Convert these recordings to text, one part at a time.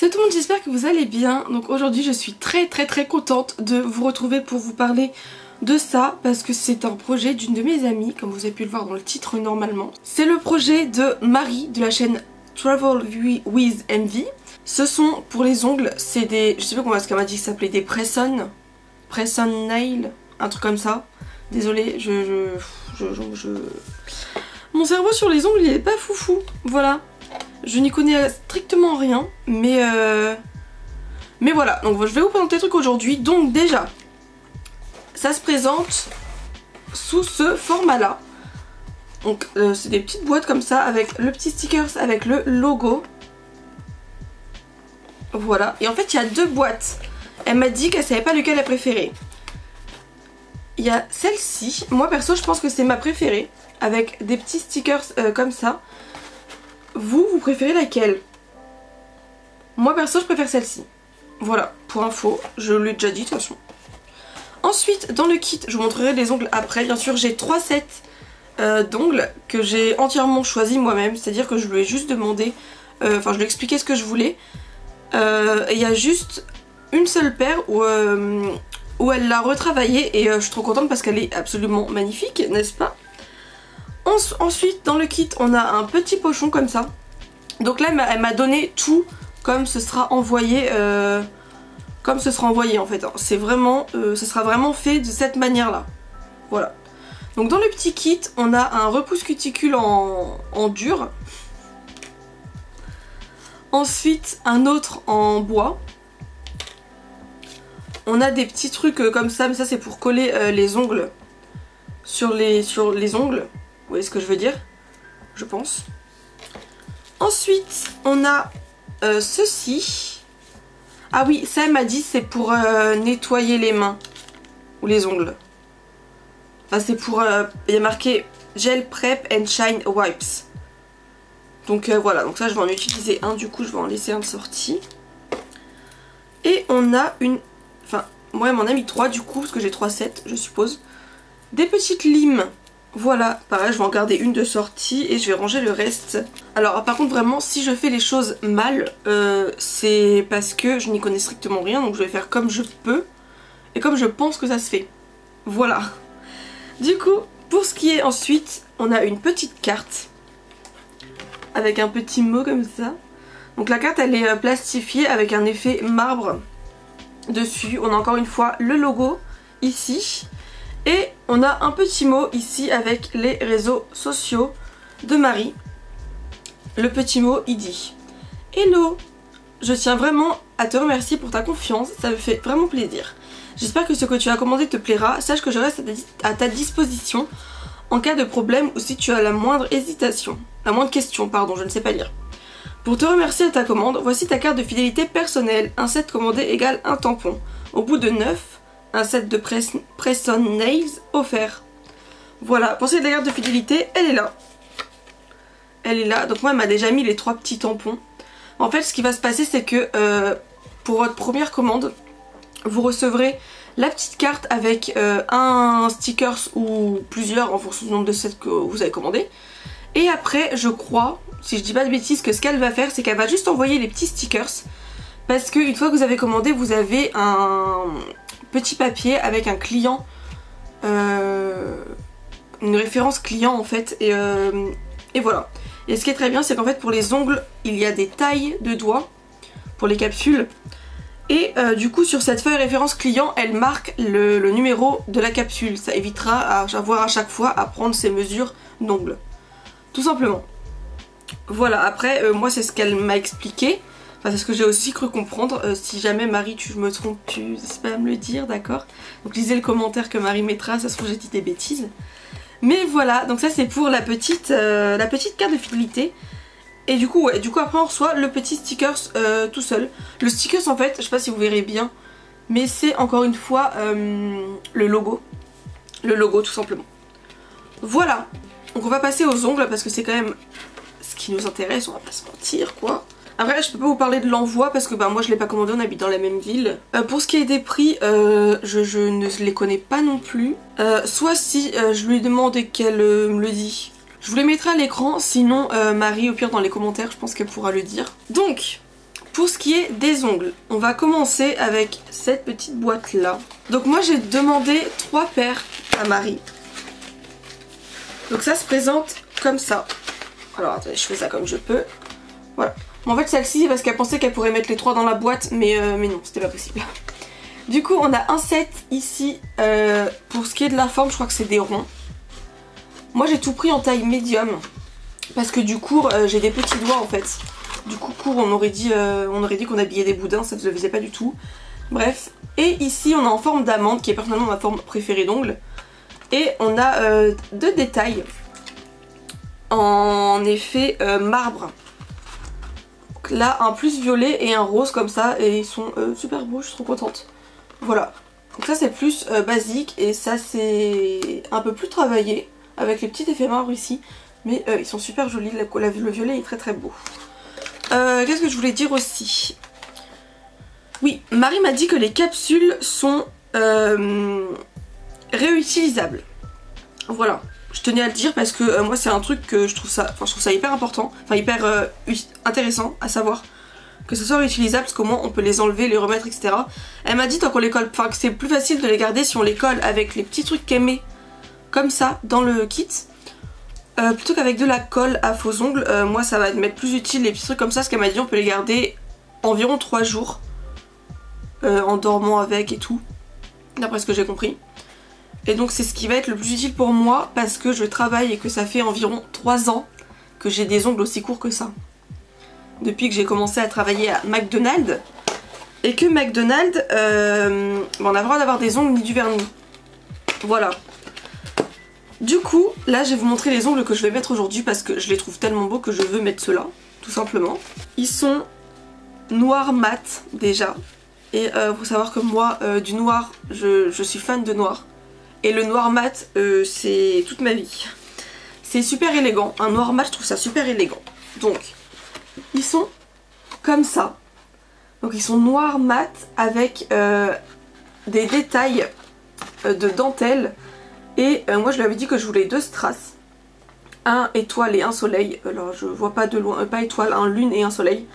Salut tout le monde, j'espère que vous allez bien. Donc aujourd'hui je suis très contente de vous retrouver pour vous parler de ça, parce que c'est un projet d'une de mes amies, comme vous avez pu le voir dans le titre normalement. C'est le projet de Marie de la chaîne Travel with Envy. Ce sont pour les ongles, c'est des, je sais pas comment est-ce qu'elle m'a dit que ça s'appelait, des press-on nail, un truc comme ça. Désolée, mon cerveau sur les ongles il est pas foufou, voilà. Je n'y connais strictement rien, mais voilà. Donc je vais vous présenter le truc aujourd'hui. Donc déjà, ça se présente sous ce format-là. Donc c'est des petites boîtes comme ça avec le petit stickers avec le logo. Voilà. Et en fait il y a deux boîtes. Elle m'a dit qu'elle savait pas lequel elle préférait. Il y a celle-ci. Moi perso je pense que c'est ma préférée. Avec des petits stickers comme ça. Vous préférez laquelle? Moi perso je préfère celle-ci. Voilà, pour info, je l'ai déjà dit de toute façon. Ensuite dans le kit, je vous montrerai les ongles après. Bien sûr j'ai 3 sets d'ongles que j'ai entièrement choisi moi-même. C'est-à-dire que je lui ai juste demandé, enfin je lui ai expliqué ce que je voulais. Et il y a juste une seule paire où elle l'a retravaillée. Et je suis trop contente parce qu'elle est absolument magnifique, n'est-ce pas? Ensuite dans le kit on a un petit pochon comme ça. Donc là elle m'a donné tout comme ce sera envoyé en fait. C'est vraiment, ce sera vraiment fait de cette manière là. Voilà. Donc dans le petit kit on a un repousse cuticule en dur. Ensuite un autre en bois. On a des petits trucs comme ça, mais ça c'est pour coller les ongles sur les ongles. Vous voyez ce que je veux dire? Je pense. Ensuite, on a ceci. Ah oui, ça elle m'a dit c'est pour nettoyer les mains. Ou les ongles. Enfin c'est pour... il y a marqué Gel Prep and Shine Wipes. Donc voilà, donc ça je vais en utiliser un, du coup je vais en laisser un de sorti. Et on a une... Enfin, moi elle m'en a mis 3 du coup, parce que j'ai 3 sets, je suppose. Des petites limes. Voilà, pareil je vais en garder une de sortie et je vais ranger le reste. Alors par contre vraiment si je fais les choses mal, c'est parce que je n'y connais strictement rien. Donc je vais faire comme je peux et comme je pense que ça se fait. Voilà. Du coup pour ce qui est ensuite, on a une petite carte avec un petit mot comme ça. Donc la carte elle est plastifiée avec un effet marbre dessus. On a encore une fois le logo ici. Et on a un petit mot ici avec les réseaux sociaux de Marie. Le petit mot il dit: Hello, je tiens vraiment à te remercier pour ta confiance, ça me fait vraiment plaisir. J'espère que ce que tu as commandé te plaira, sache que je reste à ta disposition en cas de problème ou si tu as la moindre hésitation. La moindre question, pardon, je ne sais pas lire. Pour te remercier de ta commande, voici ta carte de fidélité personnelle. Un set commandé égale un tampon. Au bout de 9, un set de press-on nails offert. Voilà, pour cette carte de fidélité, elle est là. Elle est là, donc moi elle m'a déjà mis les 3 petits tampons. En fait ce qui va se passer c'est que pour votre première commande, vous recevrez la petite carte avec un stickers ou plusieurs en fonction du nombre de sets que vous avez commandé. Et après je crois, si je dis pas de bêtises, que ce qu'elle va faire c'est qu'elle va juste envoyer les petits stickers. Parce qu'une fois que vous avez commandé, vous avez un petit papier avec un client, une référence client en fait, et voilà. Et ce qui est très bien c'est qu'en fait pour les ongles il y a des tailles de doigts pour les capsules, et du coup sur cette feuille référence client elle marque le numéro de la capsule. Ça évitera à chaque fois à prendre ses mesures d'ongles, tout simplement. Voilà, après moi c'est ce qu'elle m'a expliqué. Enfin, c'est ce que j'ai aussi cru comprendre. Si jamais Marie, je me trompe, tu n'hésites pas à me le dire, d'accord? Donc lisez le commentaire que Marie mettra, ça se trouve j'ai dit des bêtises. Mais voilà, donc ça c'est pour la petite carte de fidélité. Et du coup, ouais, après on reçoit le petit stickers tout seul. Le stickers en fait, je sais pas si vous verrez bien, mais c'est encore une fois le logo. Le logo tout simplement. Voilà, donc on va passer aux ongles parce que c'est quand même ce qui nous intéresse, on va pas se mentir quoi. Après je peux pas vous parler de l'envoi parce que bah, moi je l'ai pas commandé, on habite dans la même ville. Pour ce qui est des prix, je ne les connais pas non plus. Soit si je lui demande et qu'elle me le dit, je vous les mettrai à l'écran. Sinon Marie au pire dans les commentaires je pense qu'elle pourra le dire. Donc pour ce qui est des ongles, on va commencer avec cette petite boîte là. Donc moi j'ai demandé 3 paires à Marie. Donc ça se présente comme ça. Alors attendez, je fais ça comme je peux. Voilà. Bon, en fait celle-ci parce qu'elle pensait qu'elle pourrait mettre les 3 dans la boîte, mais non, c'était pas possible. Du coup on a un set ici pour ce qui est de la forme, je crois que c'est des ronds. Moi j'ai tout pris en taille médium parce que du coup j'ai des petits doigts en fait. Du coup court on aurait dit qu'on habillait des boudins, ça ne se faisait pas du tout. Bref, et ici on a en forme d'amande qui est personnellement ma forme préférée d'ongle. Et on a 2 détails en effet marbre. Donc là un plus violet et un rose comme ça et ils sont super beaux, je suis trop contente. Voilà, donc ça c'est plus basique et ça c'est un peu plus travaillé avec les petits effets marbre ici. Mais ils sont super jolis, le violet est très très beau. Qu'est-ce que je voulais dire aussi? Oui, Marie m'a dit que les capsules sont réutilisables. Voilà, je tenais à le dire parce que moi c'est un truc que je trouve ça hyper important, enfin hyper intéressant à savoir que ce soit réutilisable parce qu'au moins on peut les enlever, les remettre, etc. Elle m'a dit tant qu'on les colle, enfin que c'est plus facile de les garder si on les colle avec les petits trucs qu'elle met comme ça dans le kit. Plutôt qu'avec de la colle à faux ongles, moi ça va m'être plus utile les petits trucs comme ça, parce qu'elle m'a dit on peut les garder environ 3 jours en dormant avec et tout, d'après ce que j'ai compris. Et donc c'est ce qui va être le plus utile pour moi parce que je travaille et que ça fait environ 3 ans que j'ai des ongles aussi courts que ça. Depuis que j'ai commencé à travailler à McDonald's et que McDonald's, on a le droit d'avoir des ongles ni du vernis. Voilà. Du coup, là je vais vous montrer les ongles que je vais mettre aujourd'hui parce que je les trouve tellement beaux que je veux mettre ceux-là, tout simplement. Ils sont noir mat déjà. Et faut savoir que moi, du noir, je suis fan de noir. Et le noir mat, c'est toute ma vie. C'est super élégant. Un noir mat, je trouve ça super élégant. Donc, ils sont comme ça. Donc ils sont noir mat avec des détails de dentelle. Et moi je lui avais dit que je voulais 2 strass, un étoile et un soleil. Alors je vois pas de loin, pas étoile, un lune et un soleil.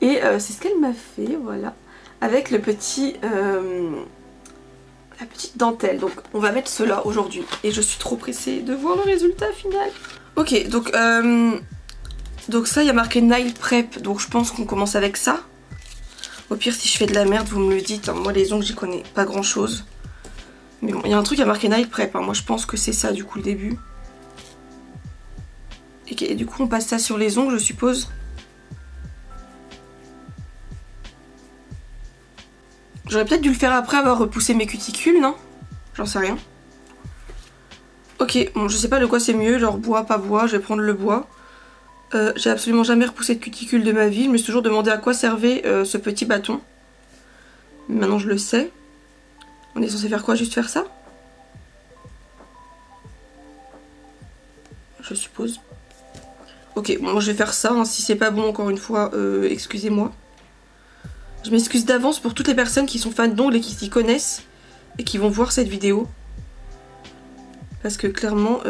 Et c'est ce qu'elle m'a fait, voilà, avec le petit, la petite dentelle. Donc on va mettre cela aujourd'hui. Et je suis trop pressée de voir le résultat final. Ok, donc ça il y a marqué Nail Prep, donc je pense qu'on commence avec ça. Au pire si je fais de la merde vous me le dites, hein. Moi les ongles j'y connais pas grand chose. Mais bon, il y a un truc qui a marqué Nail Prep, hein. Moi je pense que c'est ça du coup le début. Et du coup on passe ça sur les ongles je suppose. J'aurais peut-être dû le faire après avoir repoussé mes cuticules, non? J'en sais rien. Ok, bon je sais pas de quoi c'est mieux, genre bois, pas bois, je vais prendre le bois. J'ai absolument jamais repoussé de cuticule de ma vie, je me suis toujours demandé à quoi servait ce petit bâton. Maintenant je le sais. On est censé faire quoi? Juste faire ça? Je suppose. Ok, bon, moi je vais faire ça. Hein. Si c'est pas bon, encore une fois, excusez-moi. Je m'excuse d'avance pour toutes les personnes qui sont fans d'ongles et qui s'y connaissent et qui vont voir cette vidéo. Parce que clairement,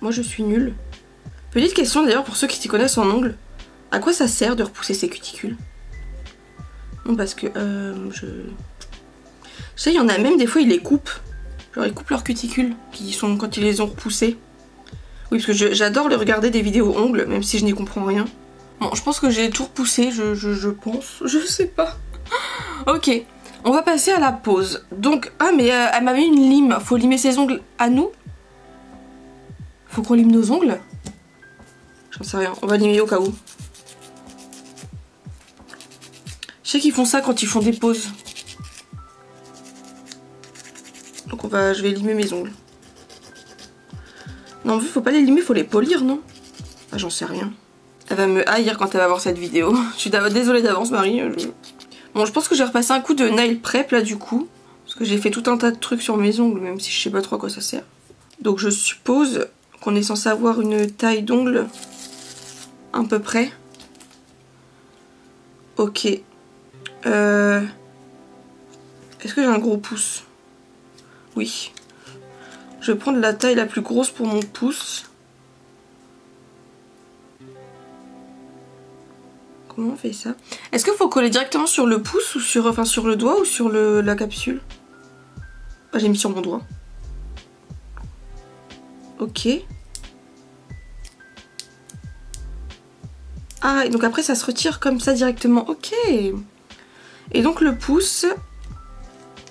moi je suis nulle. Petite question d'ailleurs pour ceux qui s'y connaissent en ongles. À quoi ça sert de repousser ses cuticules? Non, parce que je sais, il y en a même des fois ils les coupent. Genre ils coupent leurs cuticules quand ils les ont repoussées. Oui, parce que j'adore les regarder des vidéos ongles, même si je n'y comprends rien. Bon, je pense que j'ai tout repoussé, je pense. Je sais pas. Ok, on va passer à la pose. Donc, ah mais elle m'a mis une lime. Faut limer ses ongles à nous? Faut qu'on lime nos ongles? J'en sais rien, on va limer au cas où. Je sais qu'ils font ça quand ils font des poses. Donc je vais limer mes ongles. Non, en fait, faut pas les limer, faut les polir, non? Ah, j'en sais rien. Elle va me haïr quand elle va voir cette vidéo. Je suis désolée d'avance, Marie. Bon, je pense que j'ai repassé un coup de nail prep, là, du coup. Parce que j'ai fait tout un tas de trucs sur mes ongles, même si je sais pas trop à quoi ça sert. Donc, je suppose qu'on est censé avoir une taille d'ongles à peu près. Ok. Est-ce que j'ai un gros pouce? Oui. Je vais prendre la taille la plus grosse pour mon pouce. comment on fait ça? Est-ce qu'il faut coller directement sur le pouce ou sur, enfin, sur le doigt ou sur la capsule? Ah, j'ai mis sur mon doigt. Ok. Ah, et donc après ça se retire comme ça directement. Ok. Et donc le pouce,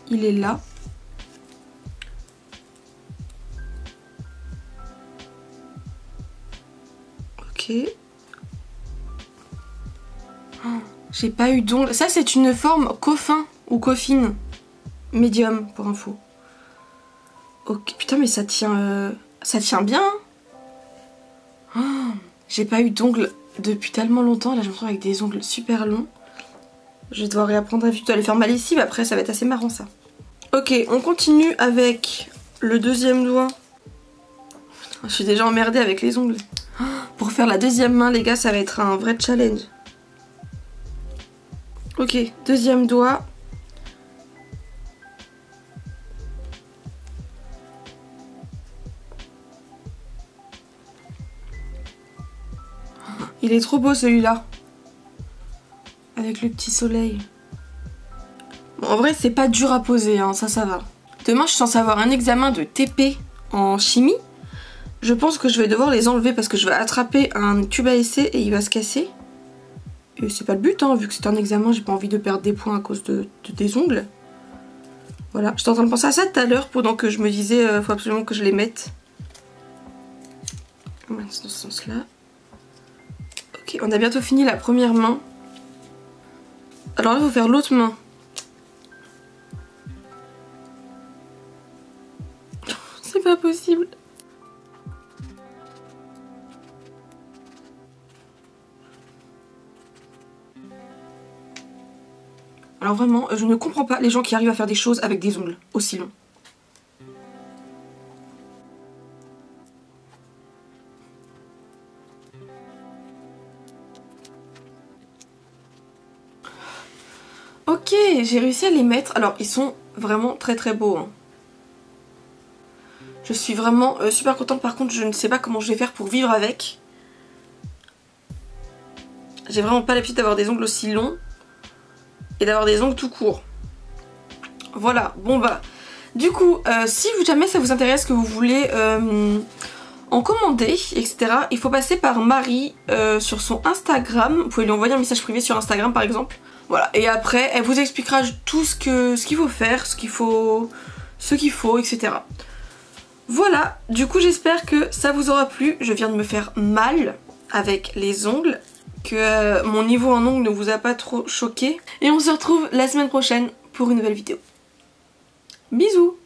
il est là. Ok. Oh, j'ai pas eu d'ongles. Ça c'est une forme coffin ou coffine. Médium pour info. Ok, putain mais ça tient bien. Oh, j'ai pas eu d'ongles depuis tellement longtemps. Là je me retrouve avec des ongles super longs. Je vais devoir réapprendre à vite aller faire ma lessive. Après ça va être assez marrant ça. Ok, on continue avec le deuxième doigt. Je suis déjà emmerdée avec les ongles. Pour faire la deuxième main les gars, ça va être un vrai challenge. Ok, deuxième doigt. Il est trop beau celui-là. Avec le petit soleil. Bon, en vrai, c'est pas dur à poser, hein, ça va. Demain, je suis censée avoir un examen de TP en chimie. Je pense que je vais devoir les enlever parce que je vais attraper un tube à essai et il va se casser. Et c'est pas le but, hein, vu que c'est un examen, j'ai pas envie de perdre des points à cause des ongles. Voilà, j'étais en train de penser à ça tout à l'heure pendant que je me disais faut absolument que je les mette. Dans ce sens-là. Ok, on a bientôt fini la première main. Alors là, il faut faire l'autre main. C'est pas possible. Alors vraiment, je ne comprends pas les gens qui arrivent à faire des choses avec des ongles aussi longs. Ok, j'ai réussi à les mettre. Alors, ils sont vraiment très très beaux. Hein. Je suis vraiment super contente. Par contre, je ne sais pas comment je vais faire pour vivre avec. J'ai vraiment pas l'habitude d'avoir des ongles aussi longs. Et d'avoir des ongles tout courts. Voilà, bon bah. Du coup, si jamais ça vous intéresse, que vous voulez en commander, etc. Il faut passer par Marie sur son Instagram. Vous pouvez lui envoyer un message privé sur Instagram par exemple. Voilà, et après elle vous expliquera tout ce qu'il faut faire, ce qu'il faut, etc. Voilà, du coup j'espère que ça vous aura plu. Je viens de me faire mal avec les ongles, que mon niveau en ongles ne vous a pas trop choqué. Et on se retrouve la semaine prochaine pour une nouvelle vidéo. Bisous!